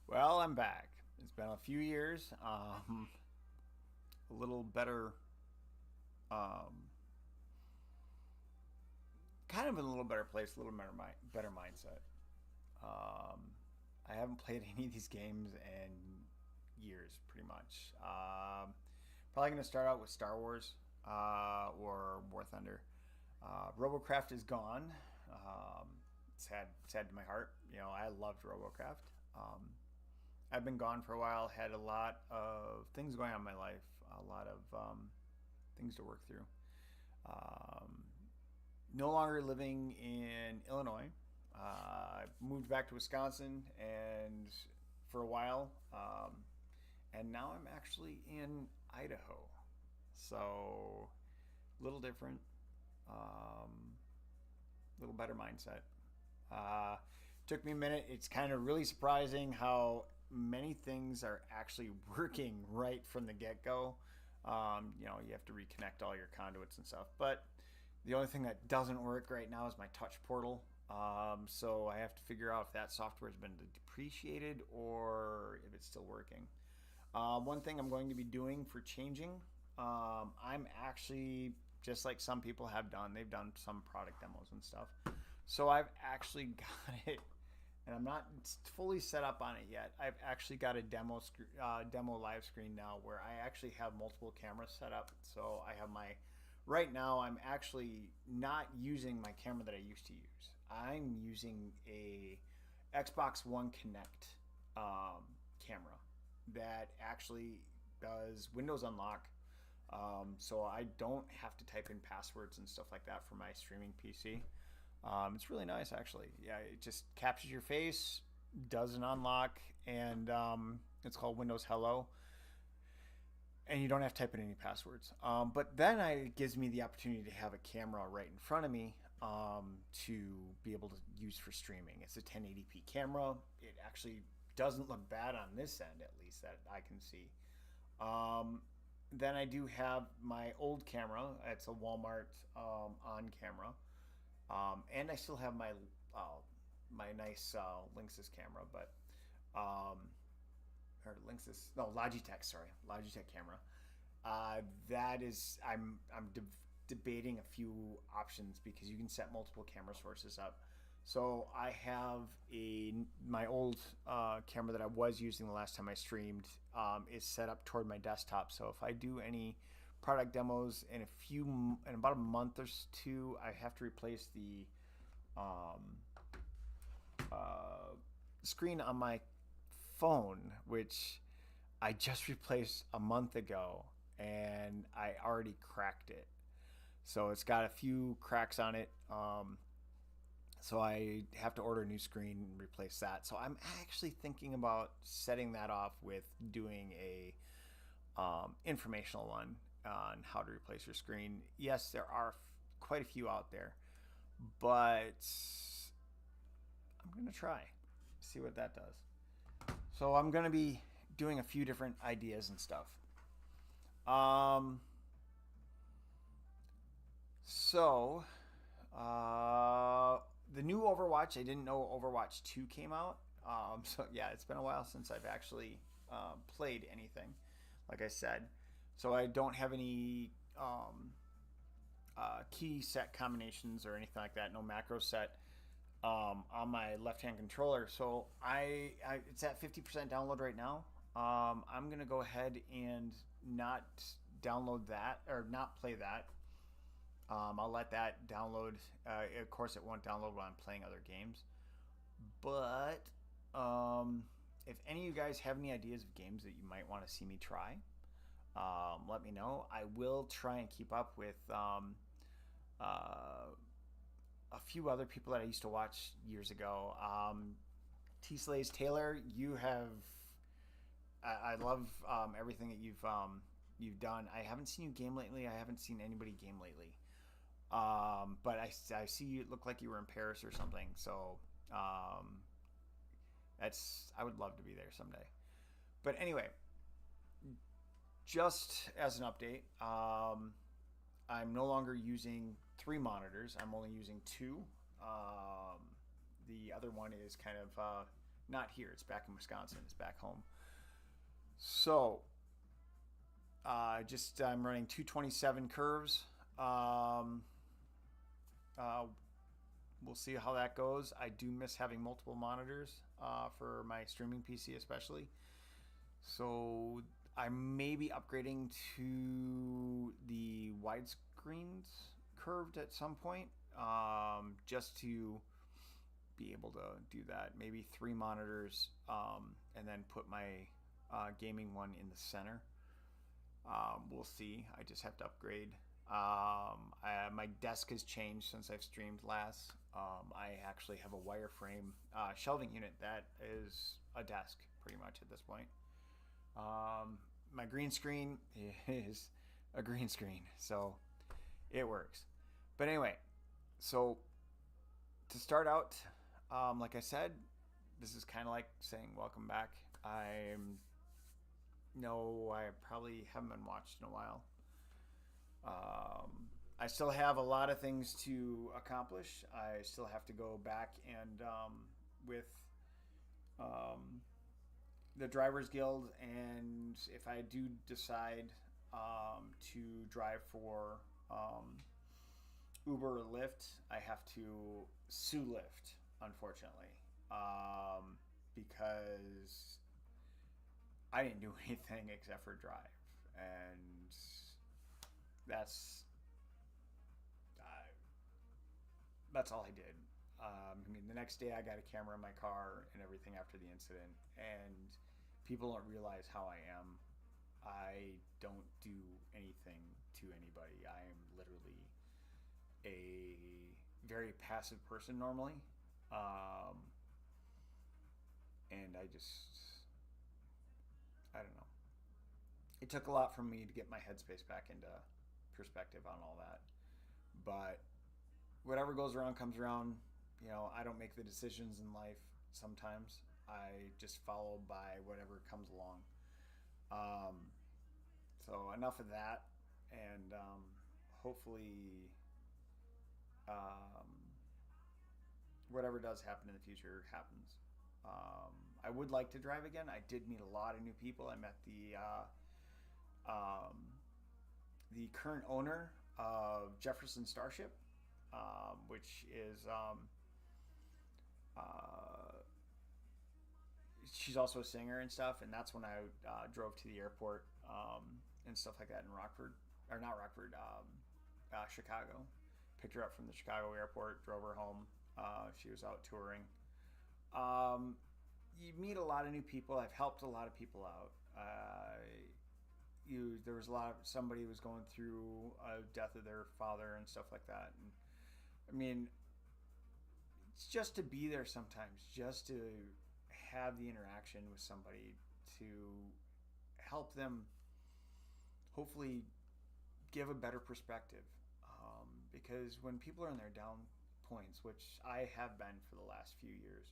Well, I'm back. It's been a few years. A little better, um, kind of in a little better place, a little better mindset. Um, I haven't played any of these games in years, pretty much. Probably going to start out with Star Wars or War Thunder. Robocraft is gone. Sad to my heart. I loved Robocraft. Um, I've been gone for a while. Had a lot of things going on in my life. A lot of things to work through. Um, no longer living in Illinois. I moved back to Wisconsin and for a while, and now I'm actually in Idaho. So a little different, little better mindset. Uh, Took me a minute. It's kind of really surprising how many things are actually working right from the get go. You have to reconnect all your conduits and stuff. But the only thing that doesn't work right now is my touch portal. So I have to figure out if that software has been depreciated or if it's still working. One thing I'm going to be doing for changing, I'm actually just like some people have done. They've done some product demos and stuff. So I've actually got it, and I'm not fully set up on it yet. I've actually got a demo live screen now where I actually have multiple cameras set up. So I have my right now. I'm actually not using my camera that I used to use. I'm using a Xbox One Connect camera that actually does Windows unlock. So I don't have to type in passwords and stuff like that for my streaming PC. It's really nice, actually. Yeah, it just captures your face, does an unlock, and it's called Windows Hello. And you don't have to type in any passwords. But then it gives me the opportunity to have a camera right in front of me to be able to use for streaming. It's a 1080p camera. It actually doesn't look bad on this end, at least that I can see. Um, then I do have my old camera. It's a Walmart on camera. And I still have my nice Linksys camera, but um, or Linksys, no, Logitech, sorry, Logitech camera. That is, debating a few options because you can set multiple camera sources up. So I have my old camera that I was using the last time I streamed is set up toward my desktop. So if I do any product demos in about a month or two, I have to replace the um, uh, screen on my phone, which I just replaced a month ago, and I already cracked it. So it's got a few cracks on it. So I have to order a new screen and replace that. So I'm actually thinking about setting that off with doing a informational one on how to replace your screen. Yes, there are quite a few out there, but I'm gonna try, see what that does. So I'm gonna be doing a few different ideas and stuff. Um, so the new Overwatch, I didn't know Overwatch 2 came out. So yeah, it's been a while since I've actually played anything, like I said. So I don't have any key set combinations or anything like that. No macro set on my left-hand controller. So it's at 50% download right now. I'm gonna go ahead and not download that or not play that. I'll let that download. Of course, it won't download when I'm playing other games. But if any of you guys have any ideas of games that you might want to see me try, let me know. I will try and keep up with uh, a few other people that I used to watch years ago. T Slays Taylor, you have. I love everything that you've done. I haven't seen you game lately. I haven't seen anybody game lately. But I see you look like you were in Paris or something. So um, I would love to be there someday. But anyway, just as an update, I'm no longer using three monitors. I'm only using two. The other one is kind of not here. It's back in Wisconsin. It's back home. So, just I'm running 227 curves. Um, uh, we'll see how that goes. I do miss having multiple monitors for my streaming PC, especially. So I may be upgrading to the widescreens curved at some point, just to be able to do that. Maybe three monitors, and then put my gaming one in the center. We'll see. I just have to upgrade. My desk has changed since I've streamed last. I actually have a wireframe shelving unit that is a desk pretty much at this point. My green screen is a green screen, so it works. But anyway, so to start out, like I said, this is kind of like saying welcome back. I probably haven't been watched in a while. I still have a lot of things to accomplish. I still have to go back and with um, the Drivers Guild, and if I do decide to drive for Uber or Lyft, I have to sue Lyft, unfortunately, because I didn't do anything except for drive, and that's that's all I did. I mean, the next day I got a camera in my car and everything after the incident, and people don't realize how I am. I don't do anything to anybody. I am literally a very passive person normally, and I don't know. It took a lot for me to get my headspace back into perspective on all that, but whatever goes around comes around. I don't make the decisions in life sometimes. I just follow by whatever comes along. Um, so enough of that, and hopefully, um, whatever does happen in the future happens. I would like to drive again. I did meet a lot of new people. I met the current owner of Jefferson Starship, which is she's also a singer and stuff, and that's when I drove to the airport and stuff like that in Rockford, or not Rockford, Chicago. Picked her up from the Chicago airport, drove her home. She was out touring. You meet a lot of new people. I've helped a lot of people out. There was somebody was going through a death of their father and stuff like that, and I mean, it's just to be there sometimes, just to have the interaction with somebody, to help them hopefully give a better perspective, because when people are in their down points, which I have been for the last few years,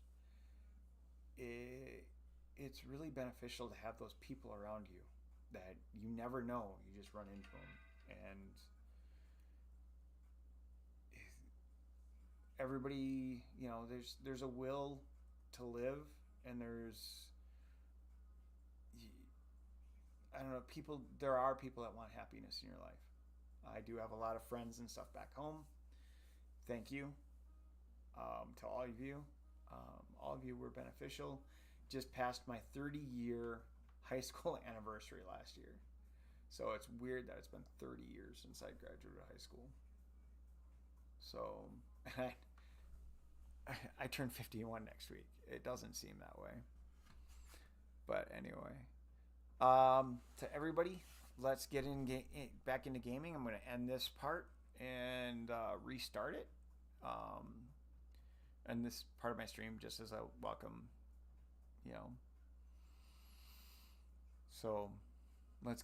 it's really beneficial to have those people around you that you never know. You just run into them, and everybody, there's a will to live, and I don't know, there are people that want happiness in your life. I do have a lot of friends and stuff back home. Thank you to all of you. All of you were beneficial. Just passed my 30-year high school anniversary last year. So it's weird that it's been 30 years since I graduated high school. So I turn 51 next week. It doesn't seem that way. But anyway, to everybody, let's get back into gaming. I'm going to end this part and restart it. And this part of my stream just as a welcome, So let's get